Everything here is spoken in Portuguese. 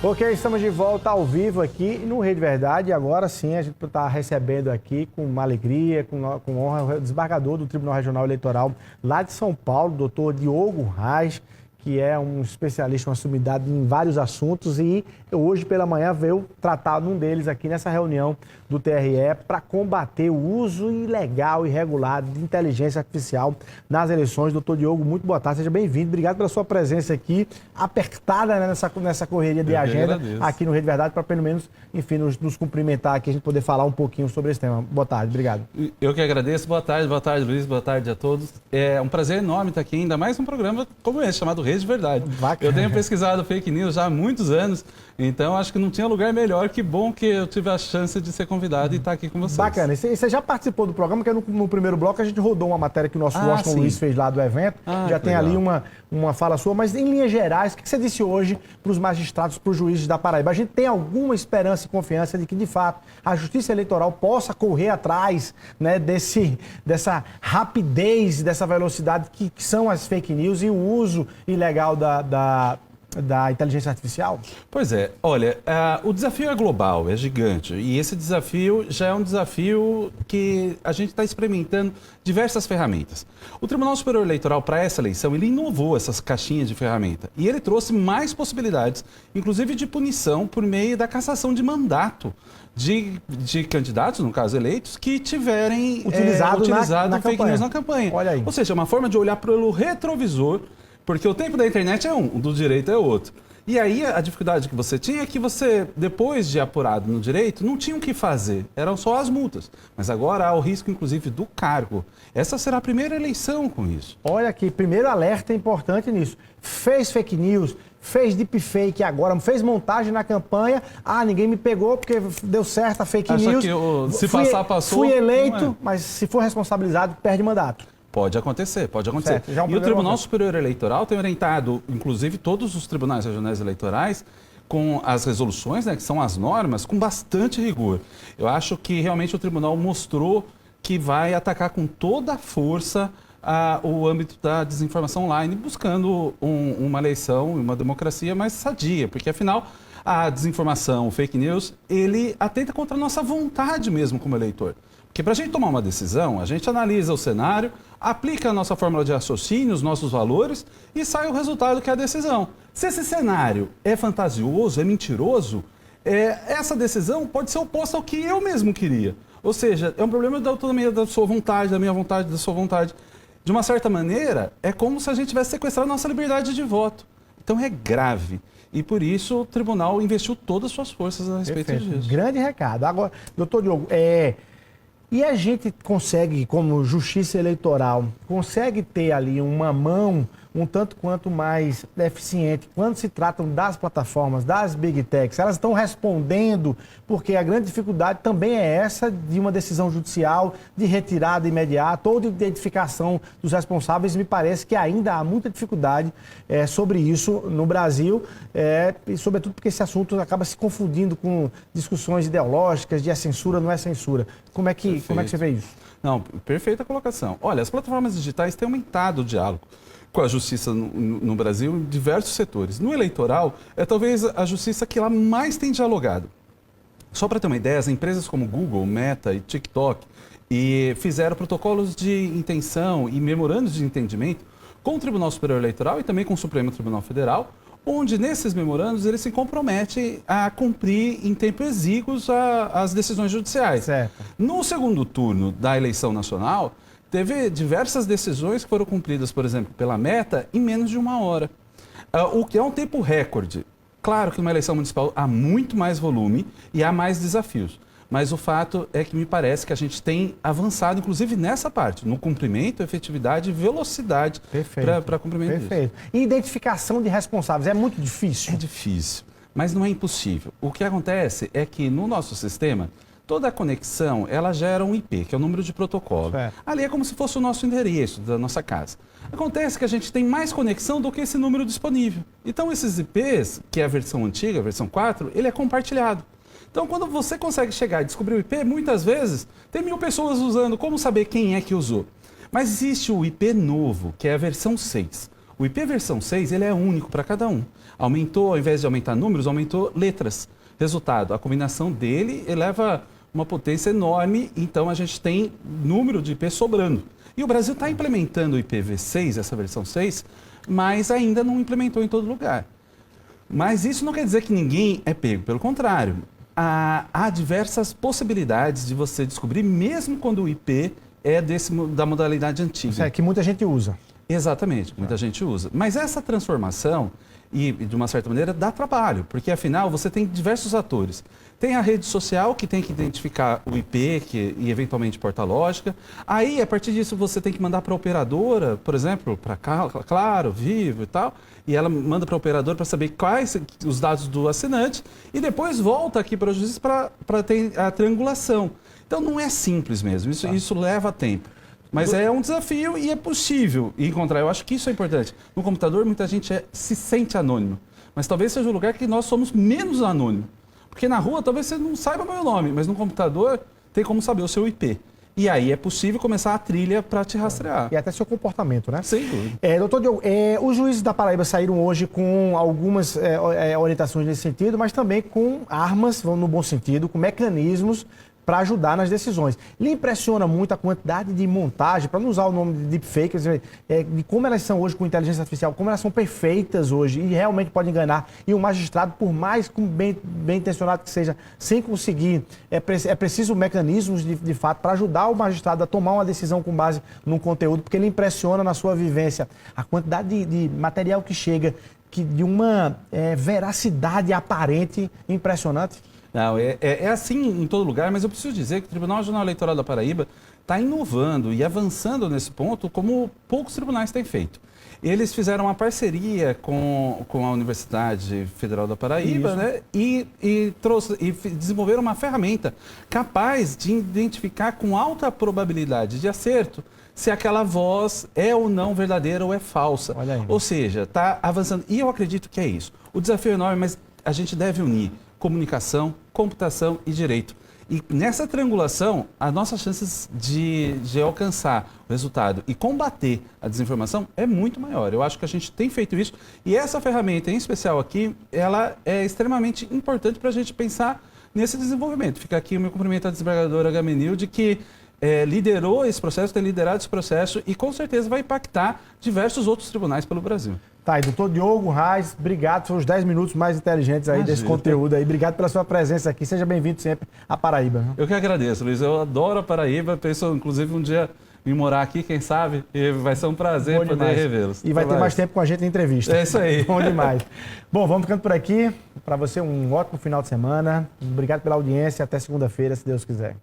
Ok, estamos de volta ao vivo aqui no Rede Verdade. Agora sim, a gente está recebendo aqui com uma alegria, com honra, o desembargador do Tribunal Regional Eleitoral lá de São Paulo, doutor Diogo Reis, que é um especialista, uma sumidade em vários assuntos, e hoje pela manhã veio tratar num deles aqui nessa reunião do TRE para combater o uso ilegal e irregular de inteligência artificial nas eleições. Doutor Diogo, muito boa tarde, seja bem-vindo. Obrigado pela sua presença aqui, apertada, né, nessa correria de agenda aqui no Rede Verdade, para pelo menos, enfim, nos cumprimentar aqui, a gente poder falar um pouquinho sobre esse tema. Boa tarde, obrigado. Eu que agradeço. Boa tarde, Luiz, boa tarde a todos. É um prazer enorme estar aqui, ainda mais num programa como esse, chamado Rede de Verdade. Bacana. Eu tenho pesquisado fake news já há muitos anos, então acho que não tinha lugar melhor. Que bom que eu tive a chance de ser convidado e estar aqui com vocês. Bacana. E você já participou do programa, porque no primeiro bloco a gente rodou uma matéria que o nosso Washington Luiz fez lá do evento. Já tem ali uma fala sua, mas em linhas gerais, o que você disse hoje para os magistrados, para os juízes da Paraíba? A gente tem alguma esperança e confiança de que, de fato, a Justiça Eleitoral possa correr atrás, né, dessa rapidez, dessa velocidade que são as fake news e o uso ilegal da inteligência artificial? Pois é, olha, o desafio é global, é gigante, e esse desafio já é um desafio que a gente está experimentando diversas ferramentas. O Tribunal Superior Eleitoral, para essa eleição, ele inovou essas caixinhas de ferramenta e ele trouxe mais possibilidades, inclusive de punição por meio da cassação de mandato de candidatos, no caso eleitos, que tiverem utilizado fake news na campanha. Olha aí. Ou seja, uma forma de olhar pelo retrovisor, porque o tempo da internet é um, o do direito é outro. E aí a dificuldade que você tinha é que você, depois de apurado no direito, não tinha o que fazer, eram só as multas. Mas agora há o risco, inclusive, do cargo. Essa será a primeira eleição com isso. Olha aqui, primeiro alerta importante nisso. Fez fake news, fez deepfake agora, fez montagem na campanha, ninguém me pegou porque deu certo a fake news. Que se passar, passou. Fui eleito, mas se for responsabilizado, perde mandato. Pode acontecer, pode acontecer. Certo, e o Tribunal Superior Eleitoral tem orientado, inclusive, todos os tribunais regionais eleitorais com as resoluções, né, que são as normas, com bastante rigor. Eu acho que realmente o tribunal mostrou que vai atacar com toda a força o âmbito da desinformação online, buscando uma eleição e uma democracia mais sadia, porque afinal a desinformação, o fake news, ele atenta contra a nossa vontade mesmo como eleitor. Porque para a gente tomar uma decisão, a gente analisa o cenário, aplica a nossa fórmula de raciocínio, os nossos valores e sai o resultado que é a decisão. Se esse cenário é fantasioso, é mentiroso, essa decisão pode ser oposta ao que eu mesmo queria. Ou seja, é um problema da autonomia da sua vontade, da minha vontade, da sua vontade. De uma certa maneira, é como se a gente tivesse sequestrado a nossa liberdade de voto. Então é grave. E por isso o tribunal investiu todas as suas forças a respeito disso. Grande recado. Agora, doutor Diogo, e a gente consegue, como justiça eleitoral, consegue ter ali uma mão um tanto quanto mais eficiente quando se tratam das plataformas, das Big Techs? Elas estão respondendo, porque a grande dificuldade também é essa de uma decisão judicial, de retirada imediata ou de identificação dos responsáveis. Me parece que ainda há muita dificuldade sobre isso no Brasil, e sobretudo porque esse assunto acaba se confundindo com discussões ideológicas de censura, não é censura. Como é que você vê isso? Não, perfeita colocação. Olha, as plataformas digitais têm aumentado o diálogo com a justiça no Brasil em diversos setores. No eleitoral, é talvez a justiça que lá mais tem dialogado. Só para ter uma ideia, as empresas como Google, Meta e TikTok fizeram protocolos de intenção e memorandos de entendimento com o Tribunal Superior Eleitoral e também com o Supremo Tribunal Federal, onde nesses memorandos eles se comprometem a cumprir em tempo exíguos as decisões judiciais. Certo. No segundo turno da eleição nacional, teve diversas decisões que foram cumpridas, por exemplo, pela Meta em menos de 1 hora, o que é um tempo recorde. Claro que numa eleição municipal há muito mais volume e há mais desafios, mas o fato é que me parece que a gente tem avançado, inclusive nessa parte, no cumprimento, efetividade e velocidade para cumprimento disso. Perfeito. E identificação de responsáveis é muito difícil? É difícil, mas não é impossível. O que acontece é que no nosso sistema, toda a conexão, ela gera um IP, que é o número de protocolo. Ali é como se fosse o nosso endereço da nossa casa. Acontece que a gente tem mais conexão do que esse número disponível. Então, esses IPs, que é a versão antiga, a versão 4, ele é compartilhado. Então, quando você consegue chegar e descobrir o IP, muitas vezes, tem 1000 pessoas usando. Como saber quem é que usou? Mas existe o IP novo, que é a versão 6. O IP versão 6, ele é único para cada um. Aumentou, ao invés de aumentar números, aumentou letras. Resultado, a combinação dele eleva uma potência enorme, então a gente tem número de IP sobrando. E o Brasil está implementando o IPv6, essa versão 6, mas ainda não implementou em todo lugar. Mas isso não quer dizer que ninguém é pego, pelo contrário. Há diversas possibilidades de você descobrir, mesmo quando o IP é da modalidade antiga. Isso é que muita gente usa. Exatamente, muita gente usa. Mas essa transformação, e de uma certa maneira, dá trabalho, porque afinal você tem diversos atores. Tem a rede social que tem que identificar o IP e eventualmente porta lógica. Aí, a partir disso, você tem que mandar para a operadora, por exemplo, para Claro, Vivo e tal, e ela manda para a operadora para saber quais os dados do assinante e depois volta aqui para o juiz para ter a triangulação. Então, não é simples mesmo, isso leva tempo. Mas é um desafio e é possível encontrar. Eu acho que isso é importante. No computador, muita gente se sente anônimo. Mas talvez seja o lugar que nós somos menos anônimos. Porque na rua, talvez você não saiba o meu nome, mas no computador tem como saber o seu IP. E aí é possível começar a trilha para te rastrear. E até seu comportamento, né? Sem dúvida. Doutor Diogo, os juízes da Paraíba saíram hoje com algumas orientações nesse sentido, mas também com armas, no bom sentido, com mecanismos para ajudar nas decisões. Lhe impressiona muito a quantidade de montagem, para não usar o nome de deepfake, de como elas são hoje com inteligência artificial, como elas são perfeitas hoje e realmente podem enganar. E o magistrado, por mais bem intencionado que seja, sem conseguir, é preciso mecanismos de fato para ajudar o magistrado a tomar uma decisão com base num conteúdo, porque ele impressiona na sua vivência a quantidade de material que chega, de uma veracidade aparente impressionante. Não, é assim em todo lugar, mas eu preciso dizer que o Tribunal Regional Eleitoral da Paraíba está inovando e avançando nesse ponto como poucos tribunais têm feito. Eles fizeram uma parceria com a Universidade Federal da Paraíba, né, e desenvolveram uma ferramenta capaz de identificar com alta probabilidade de acerto se aquela voz é ou não verdadeira ou é falsa. Olha aí. Ou seja, está avançando. E eu acredito que é isso. O desafio é enorme, mas a gente deve unir comunicação, computação e direito. E nessa triangulação, as nossas chances de alcançar o resultado e combater a desinformação é muito maior. Eu acho que a gente tem feito isso. E essa ferramenta, em especial aqui, ela é extremamente importante para a gente pensar nesse desenvolvimento. Fica aqui o meu cumprimento à desembargadora Gamenilde, que liderou esse processo, tem liderado esse processo e com certeza vai impactar diversos outros tribunais pelo Brasil. Tá, e doutor Diogo Reis, obrigado, foram os 10 minutos mais inteligentes aí desse conteúdo aí. Obrigado pela sua presença aqui, seja bem-vindo sempre à Paraíba. Eu que agradeço, Luiz, eu adoro a Paraíba, penso inclusive um dia em morar aqui, quem sabe, e vai ser um prazer poder revê-los. E vai ter mais tempo com a gente em entrevista. É isso aí. Bom demais. Bom, vamos ficando por aqui. Para você, um ótimo final de semana. Obrigado pela audiência. Até segunda-feira, se Deus quiser.